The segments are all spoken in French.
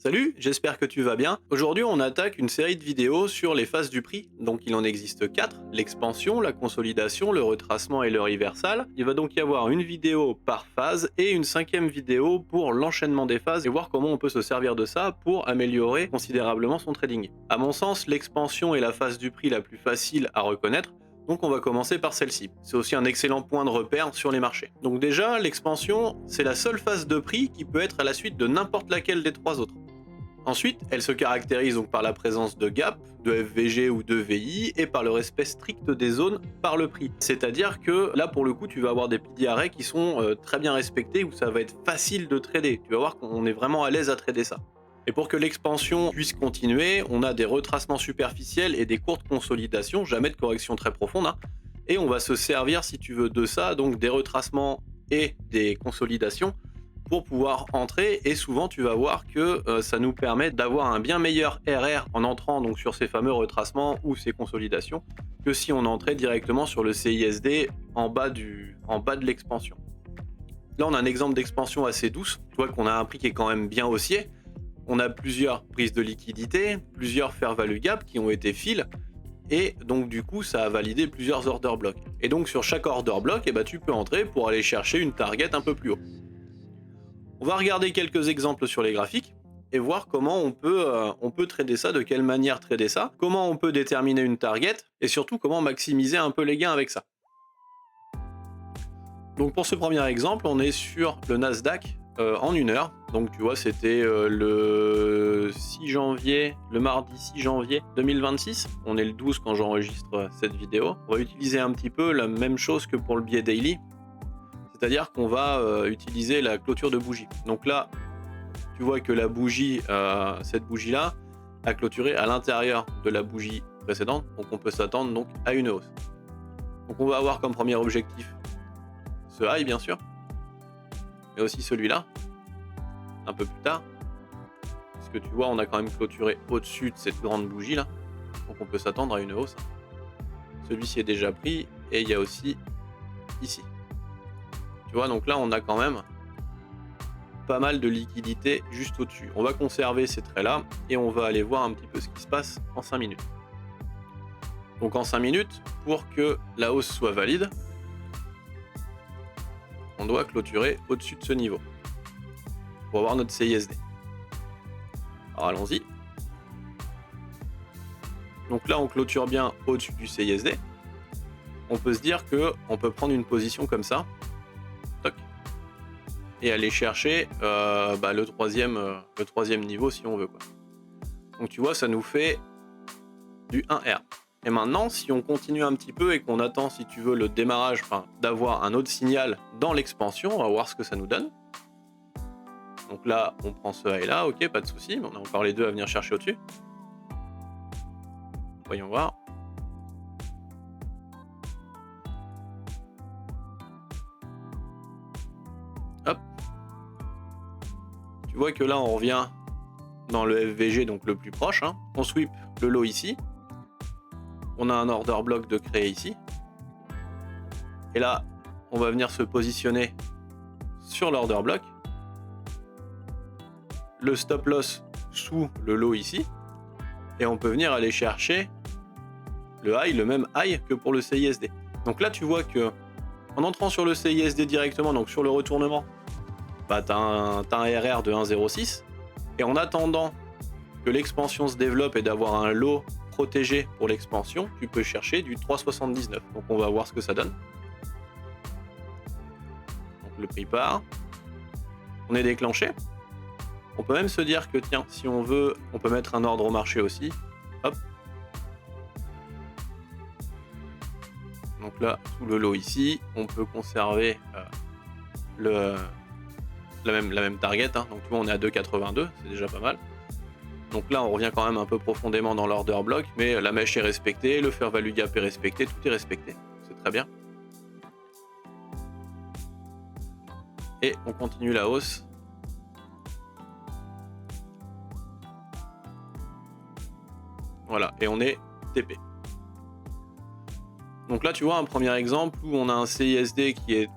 Salut, j'espère que tu vas bien. Aujourd'hui, on attaque une série de vidéos sur les phases du prix. Donc, il en existe 4, l'expansion, la consolidation, le retracement et le reversal. Il va donc y avoir une vidéo par phase et une 5e vidéo pour l'enchaînement des phases et voir comment on peut se servir de ça pour améliorer considérablement son trading. À mon sens, l'expansion est la phase du prix la plus facile à reconnaître. Donc on va commencer par celle-ci. C'est aussi un excellent point de repère sur les marchés. Donc déjà, l'expansion, c'est la seule phase de prix qui peut être à la suite de n'importe laquelle des 3 autres. Ensuite, elle se caractérise donc par la présence de gap, de FVG ou de VI et par le respect strict des zones par le prix. C'est-à-dire que là, pour le coup, tu vas avoir des piliers arrêts qui sont très bien respectés où ça va être facile de trader. Tu vas voir qu'on est vraiment à l'aise à trader ça. Et pour que l'expansion puisse continuer, on a des retracements superficiels et des courtes consolidations, jamais de correction très profonde. Et on va se servir, si tu veux, de ça, donc des retracements et des consolidations pour pouvoir entrer, et souvent tu vas voir que ça nous permet d'avoir un bien meilleur RR en entrant donc sur ces fameux retracements ou ces consolidations que si on entrait directement sur le CISD en bas de l'expansion. Là on a un exemple d'expansion assez douce, tu vois qu'on a un prix qui est quand même bien haussier, on a plusieurs prises de liquidité, plusieurs fair value gap qui ont été fill, et donc du coup ça a validé plusieurs order blocks. Et donc sur chaque order block, tu peux entrer pour aller chercher une target un peu plus haut. On va regarder quelques exemples sur les graphiques et voir comment on peut trader ça, de quelle manière trader ça, comment on peut déterminer une target et surtout comment maximiser un peu les gains avec ça. Donc pour ce premier exemple, on est sur le Nasdaq en 1 heure. Donc tu vois, c'était le mardi 6 janvier 2026. On est le 12 quand j'enregistre cette vidéo. On va utiliser un petit peu la même chose que pour le biais daily. C'est-à-dire qu'on va utiliser la clôture de bougie. Donc là, tu vois que la bougie, cette bougie-là, a clôturé à l'intérieur de la bougie précédente. Donc on peut s'attendre donc à une hausse. Donc on va avoir comme premier objectif ce high, bien sûr, mais aussi celui-là, un peu plus tard. Puisque tu vois, on a quand même clôturé au-dessus de cette grande bougie-là. Donc on peut s'attendre à une hausse. Celui-ci est déjà pris et il y a aussi ici. Tu vois, donc là, on a quand même pas mal de liquidité juste au-dessus. On va conserver ces traits-là et on va aller voir un petit peu ce qui se passe en 5 minutes. Donc en 5 minutes, pour que la hausse soit valide, on doit clôturer au-dessus de ce niveau pour avoir notre CISD. Alors allons-y. Donc là, on clôture bien au-dessus du CISD. On peut se dire qu'on peut prendre une position comme ça. Toc. Et aller chercher le troisième niveau si on veut, quoi. Donc tu vois, ça nous fait du 1R. Et maintenant, si on continue un petit peu et qu'on attend, si tu veux, le démarrage, d'avoir un autre signal dans l'expansion, on va voir ce que ça nous donne. Donc là, on prend ce high là, ok, pas de souci, mais on a encore les deux à venir chercher au-dessus. Voyons voir. Hop. Tu vois que là, on revient dans le FVG, donc le plus proche. On sweep le low ici. On a un order block de créer ici. Et là, on va venir se positionner sur l'order block. Le stop loss sous le low ici. Et on peut venir aller chercher le high, le même high que pour le CISD. Donc là, tu vois que en entrant sur le CISD directement, donc sur le retournement, tu as un RR de 1,06. Et en attendant que l'expansion se développe et d'avoir un low protégé pour l'expansion, tu peux chercher du 3,79. Donc on va voir ce que ça donne. Donc le prix part. On est déclenché. On peut même se dire que tiens, si on veut, on peut mettre un ordre au marché aussi. Hop. Donc là, sous le low ici, on peut conserver la même target. Donc tu vois, on est à 2,82, c'est déjà pas mal. Donc là, on revient quand même un peu profondément dans l'order block, mais la mèche est respectée, le fair value gap est respecté, tout est respecté. C'est très bien. Et on continue la hausse. Voilà, et on est TP. Donc là, tu vois un premier exemple où on a un CISD qui est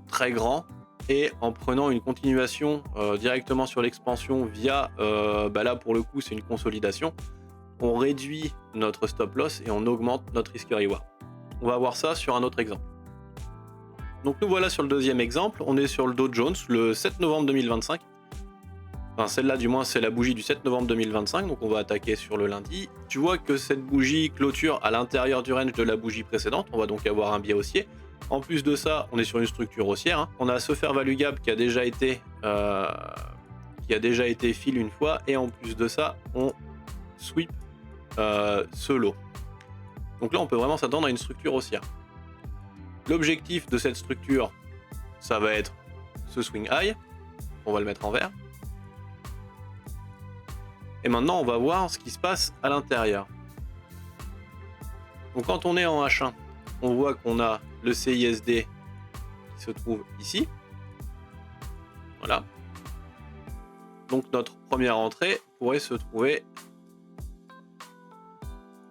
très grand, et en prenant une continuation directement sur l'expansion via, là pour le coup c'est une consolidation, on réduit notre stop loss et on augmente notre risk reward. On va voir ça sur un autre exemple. Donc nous voilà sur le deuxième exemple, on est sur le Dow Jones le 7 novembre 2025. Enfin celle-là du moins c'est la bougie du 7 novembre 2025, donc on va attaquer sur le lundi. Tu vois que cette bougie clôture à l'intérieur du range de la bougie précédente, on va donc avoir un biais haussier. En plus de ça, on est sur une structure haussière, hein. On a ce fair value gap qui a déjà été fill une fois, et en plus de ça, on sweep ce lot. Donc là, on peut vraiment s'attendre à une structure haussière. L'objectif de cette structure, ça va être ce swing high. On va le mettre en vert. Et maintenant, on va voir ce qui se passe à l'intérieur. Donc quand on est en H1, on voit qu'on a le CISD qui se trouve ici. Voilà. Donc notre première entrée pourrait se trouver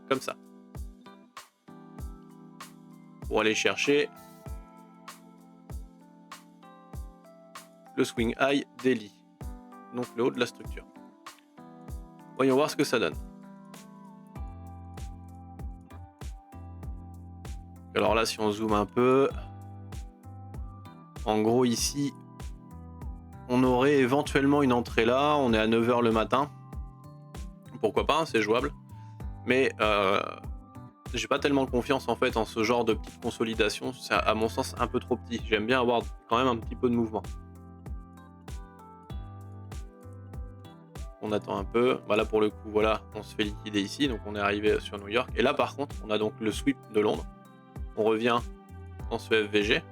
comme ça. Pour aller chercher le swing high daily, donc le haut de la structure. Voyons voir ce que ça donne. Alors là, si on zoome un peu, en gros ici, on aurait éventuellement une entrée là, on est à 9 h le matin. Pourquoi pas, hein, c'est jouable. Mais j'ai pas tellement confiance en fait en ce genre de petite consolidation, c'est à mon sens un peu trop petit. J'aime bien avoir quand même un petit peu de mouvement. On attend un peu, là pour le coup voilà, on se fait liquider ici, donc on est arrivé sur New York. Et là par contre, on a donc le sweep de Londres. On revient dans ce FVG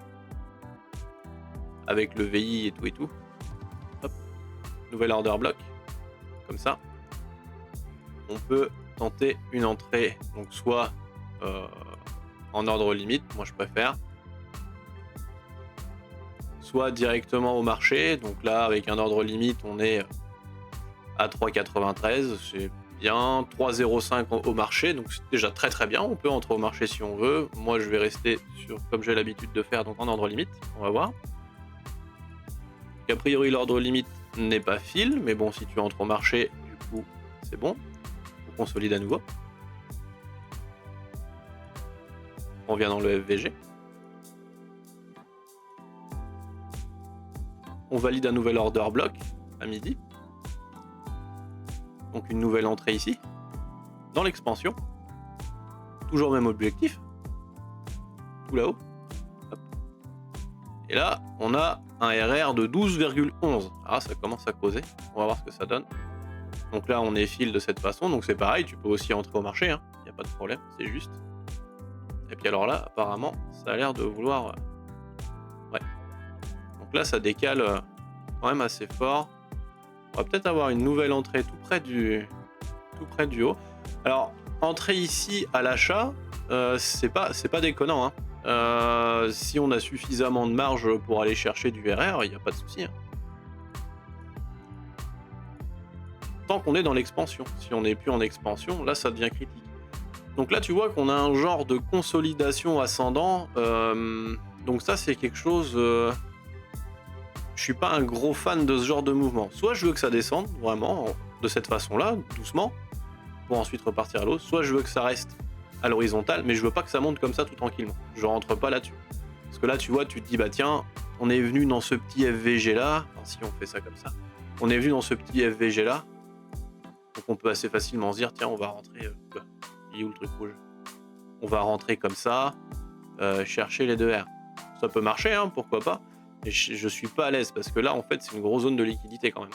avec le VI et tout. Hop. Nouvel order block, comme ça. On peut tenter une entrée, donc soit en ordre limite, moi je préfère, soit directement au marché. Donc là avec un ordre limite on est à 3,93, c'est bien, 3,05 au marché, donc c'est déjà très très bien. On peut entrer au marché si on veut. Moi je vais rester sur comme j'ai l'habitude de faire, donc en ordre limite. On va voir. A priori l'ordre limite n'est pas fill, mais bon, si tu entres au marché, du coup c'est bon. On consolide à nouveau. On vient dans le FVG. On valide un nouvel order block à midi. Donc une nouvelle entrée ici, dans l'expansion. Toujours même objectif. Tout là-haut. Et là, on a un RR de 12,11. Ah, ça commence à causer. On va voir ce que ça donne. Donc là, on est fill de cette façon. Donc c'est pareil, tu peux aussi entrer au marché. Hein. Il n'y a pas de problème, c'est juste. Et puis alors là, apparemment, ça a l'air de vouloir... Ouais. Donc là, ça décale quand même assez fort. On va peut-être avoir une nouvelle entrée tout près du haut. Alors, entrée ici à l'achat, c'est pas déconnant. Hein. Si on a suffisamment de marge pour aller chercher du RR, il n'y a pas de souci. Hein. Tant qu'on est dans l'expansion. Si on n'est plus en expansion, là, ça devient critique. Donc là, tu vois qu'on a un genre de consolidation ascendant. Donc ça, c'est quelque chose... Je suis pas un gros fan de ce genre de mouvement. Soit je veux que ça descende, vraiment, de cette façon-là, doucement, pour ensuite repartir à l'eau. Soit je veux que ça reste à l'horizontale, mais je veux pas que ça monte comme ça tout tranquillement. Je rentre pas là-dessus. Parce que là, tu vois, tu te dis, bah tiens, on est venu dans ce petit FVG-là. Enfin, si on fait ça comme ça. On est venu dans ce petit FVG-là. Donc on peut assez facilement se dire, tiens, on va rentrer... il est où le truc rouge? On va rentrer comme ça, chercher les 2 R. Ça peut marcher, hein, pourquoi pas. Et je suis pas à l'aise parce que là en fait c'est une grosse zone de liquidité quand même.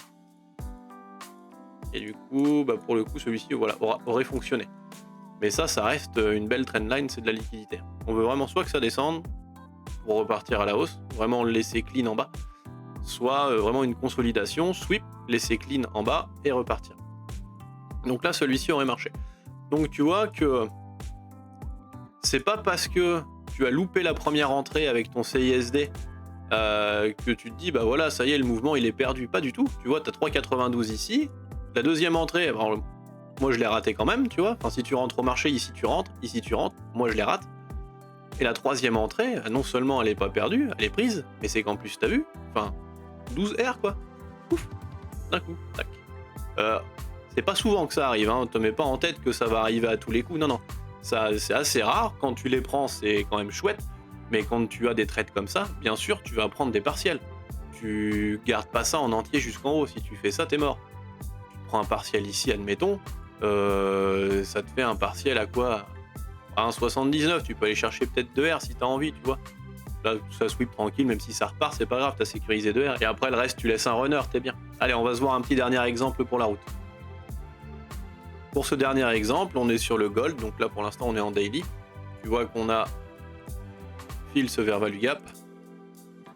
Et du coup, pour le coup celui-ci voilà, aurait fonctionné. Mais ça reste une belle trendline, c'est de la liquidité. On veut vraiment soit que ça descende pour repartir à la hausse, vraiment laisser clean en bas, soit vraiment une consolidation, sweep, laisser clean en bas et repartir. Donc là celui-ci aurait marché. Donc tu vois que c'est pas parce que tu as loupé la première entrée avec ton CISD que tu te dis bah voilà ça y est le mouvement il est perdu, pas du tout. Tu vois, t'as 3,92 ici, la deuxième entrée, alors, moi je l'ai raté quand même, tu vois. Enfin si tu rentres au marché, ici tu rentres, moi je les rate. Et la troisième entrée, non seulement elle est pas perdue, elle est prise, mais c'est qu'en plus t'as vu, enfin 12 R quoi, ouf, d'un coup, tac. C'est pas souvent que ça arrive, hein. Te mets pas en tête que ça va arriver à tous les coups, non non. Ça c'est assez rare, quand tu les prends c'est quand même chouette, mais quand tu as des trades comme ça, bien sûr tu vas prendre des partiels. Tu gardes pas ça en entier jusqu'en haut, si tu fais ça t'es mort. Tu prends un partiel ici admettons, ça te fait un partiel à quoi? À 1,79, tu peux aller chercher peut-être 2 R si t'as envie, tu vois. Là, ça sweep tranquille, même si ça repart, c'est pas grave, t'as sécurisé 2 R. Et après, le reste, tu laisses un runner, t'es bien. Allez, on va se voir un petit dernier exemple pour la route. Pour ce dernier exemple, on est sur le gold, donc là, pour l'instant, on est en daily. Tu vois qu'on a fill ce vers value gap.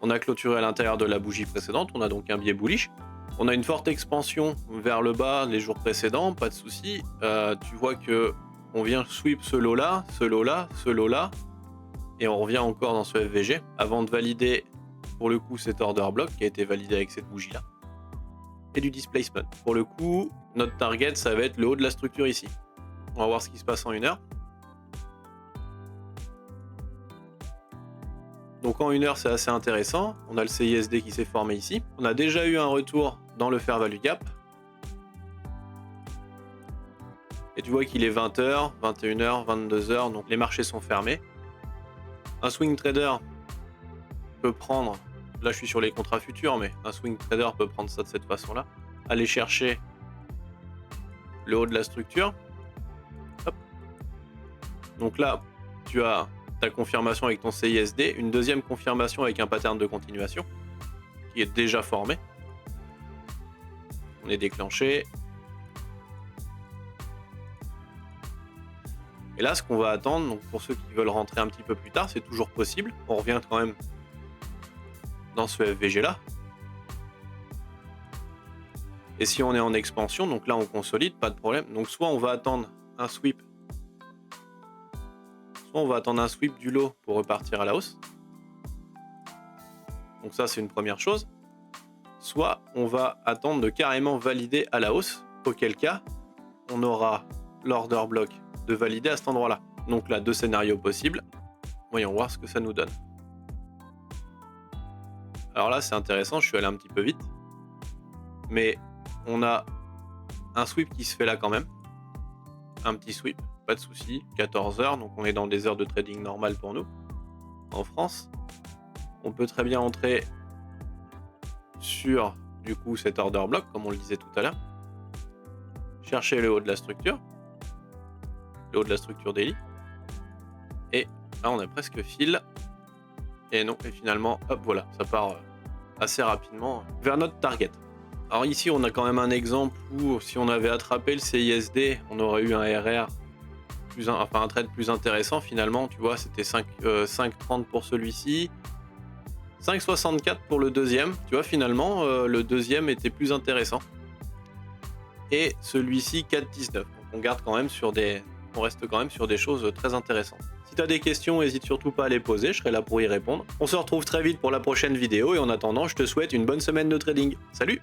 On a clôturé à l'intérieur de la bougie précédente, on a donc un biais bullish. On a une forte expansion vers le bas les jours précédents, pas de souci. Tu vois que on vient sweep ce lot-là, ce lot-là, ce lot-là, et on revient encore dans ce FVG avant de valider pour le coup cet order block qui a été validé avec cette bougie là et du displacement. Pour le coup, notre target ça va être le haut de la structure ici. On va voir ce qui se passe en 1 heure. Donc en 1 heure c'est assez intéressant, on a le CISD qui s'est formé ici. On a déjà eu un retour dans le fair value gap. Et tu vois qu'il est 20h, 21h, 22h, donc les marchés sont fermés. Un swing trader peut prendre, là je suis sur les contrats futurs, mais un swing trader peut prendre ça de cette façon-là, aller chercher le haut de la structure. Hop. Donc là, tu as ta confirmation avec ton CISD, une deuxième confirmation avec un pattern de continuation qui est déjà formé. On est déclenché. Et là, ce qu'on va attendre, donc pour ceux qui veulent rentrer un petit peu plus tard, c'est toujours possible. On revient quand même dans ce FVG là. Et si on est en expansion, donc là on consolide, pas de problème. Donc soit on va attendre un sweep, soit on va attendre un sweep du lot pour repartir à la hausse. Donc ça c'est une première chose. Soit on va attendre de carrément valider à la hausse, auquel cas on aura l'order block de valider à cet endroit-là. Donc là, deux scénarios possibles. Voyons voir ce que ça nous donne. Alors là, c'est intéressant, je suis allé un petit peu vite. Mais on a un sweep qui se fait là quand même. Un petit sweep, pas de souci. 14 heures, donc on est dans des heures de trading normales pour nous. En France, on peut très bien entrer sur, du coup, cet order block, comme on le disait tout à l'heure. Chercher le haut de la structure. Le haut de la structure daily. Et là, on a presque fill. Et non, et finalement, hop, voilà, ça part assez rapidement vers notre target. Alors ici, on a quand même un exemple où si on avait attrapé le CISD, on aurait eu un RR, enfin un trade plus intéressant finalement. Tu vois, c'était 5,30 pour celui-ci, 5,64 pour le deuxième. Tu vois, finalement, le deuxième était plus intéressant. Et celui-ci, 4,19. Donc on garde quand même sur des... On reste quand même sur des choses très intéressantes. Si tu as des questions, n'hésite surtout pas à les poser, je serai là pour y répondre. On se retrouve très vite pour la prochaine vidéo et en attendant, je te souhaite une bonne semaine de trading. Salut!